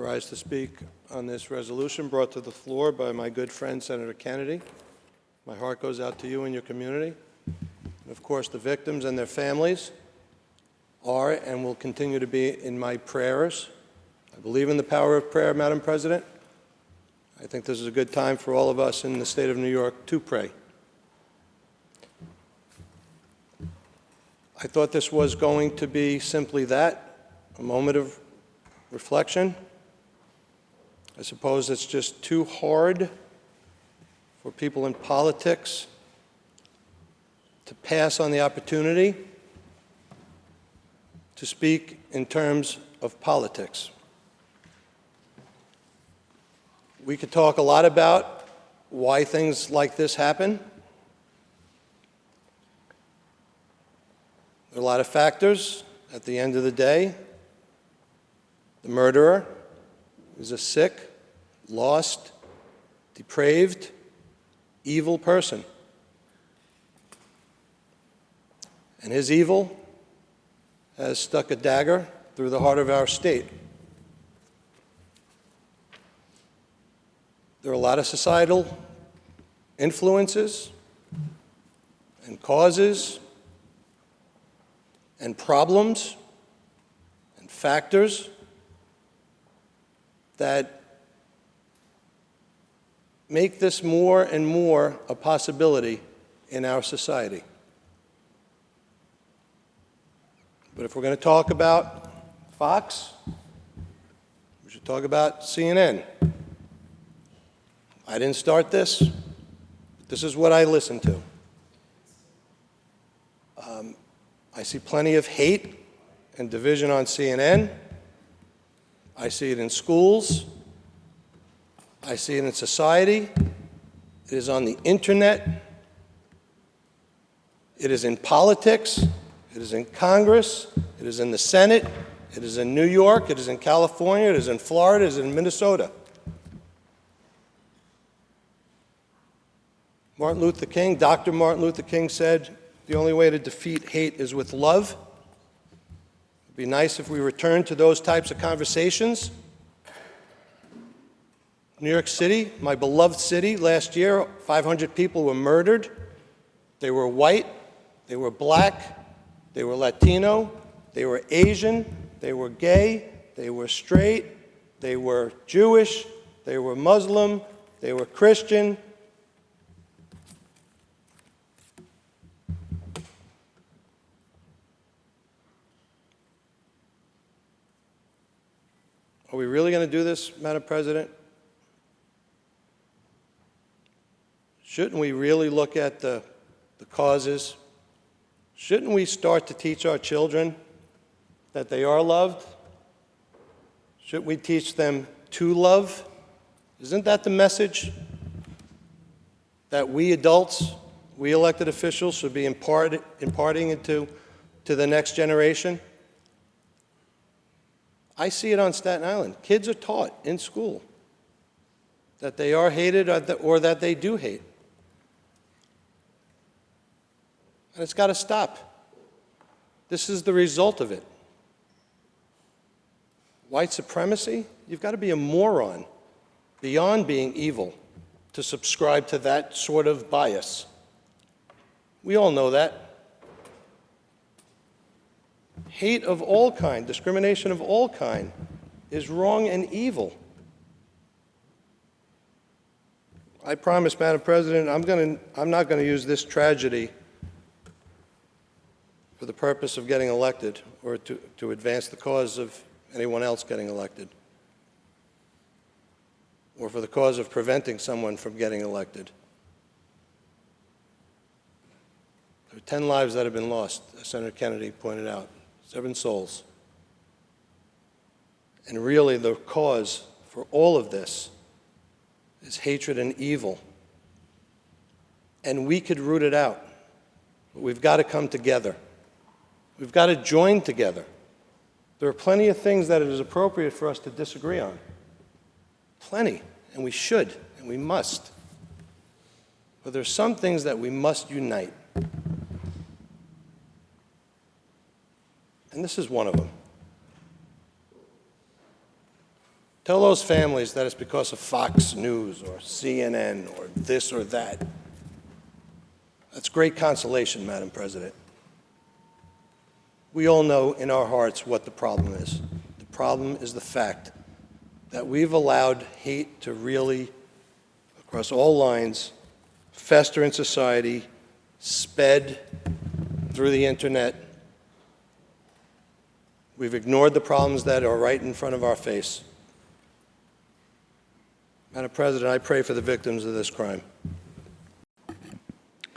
rise to speak on this resolution brought to the floor by my good friend, Senator Kennedy. My heart goes out to you and your community. And of course, the victims and their families are and will continue to be in my prayers. I believe in the power of prayer, Madam President. I think this is a good time for all of us in the state of New York to pray. I thought this was going to be simply that, a moment of reflection. I suppose it's just too hard for people in politics to pass on the opportunity to speak in terms of politics. We could talk a lot about why things like this happen. There are a lot of factors. At the end of the day, the murderer is a sick, lost, depraved, evil person. And his evil has stuck a dagger through the heart of our state. There are a lot of societal influences and causes and problems and factors that make this more and more a possibility in our society. But if we're going to talk about Fox, we should talk about CNN. I didn't start this, but this is what I listen to. I see plenty of hate and division on CNN. I see it in schools. I see it in society. It is on the internet. It is in politics. It is in Congress. It is in the Senate. It is in New York. It is in California. It is in Florida. It is in Minnesota. Martin Luther King, Dr. Martin Luther King said, the only way to defeat hate is with love. It'd be nice if we returned to those types of conversations. New York City, my beloved city, last year, 500 people were murdered. They were white, they were black, they were Latino, they were Asian, they were gay, they were straight, they were Jewish, they were Muslim, they were Christian. Are we really going to do this, Madam President? Shouldn't we really look at the causes? Shouldn't we start to teach our children that they are loved? Shouldn't we teach them to love? Isn't that the message that we adults, we elected officials, should be imparting into the next generation? I see it on Staten Island. Kids are taught in school that they are hated or that they do hate. And it's got to stop. This is the result of it. White supremacy? You've got to be a moron beyond being evil to subscribe to that sort of bias. We all know that. Hate of all kind, discrimination of all kind, is wrong and evil. I promise, Madam President, I'm not going to use this tragedy for the purpose of getting elected or to advance the cause of anyone else getting elected or for the cause of preventing someone from getting elected. There are 10 lives that have been lost, as Senator Kennedy pointed out. 7 souls. And really the cause for all of this is hatred and evil. And we could root it out. But we've got to come together. We've got to join together. There are plenty of things that it is appropriate for us to disagree on. Plenty. And we should, and we must. But there are some things that we must unite. And this is one of them. Tell those families that it's because of Fox News or CNN or this or that. That's great consolation, Madam President. We all know in our hearts what the problem is. The problem is the fact that we've allowed hate to really, across all lines, fester in society, sped through the internet. We've ignored the problems that are right in front of our face. Madam President, I pray for the victims of this crime.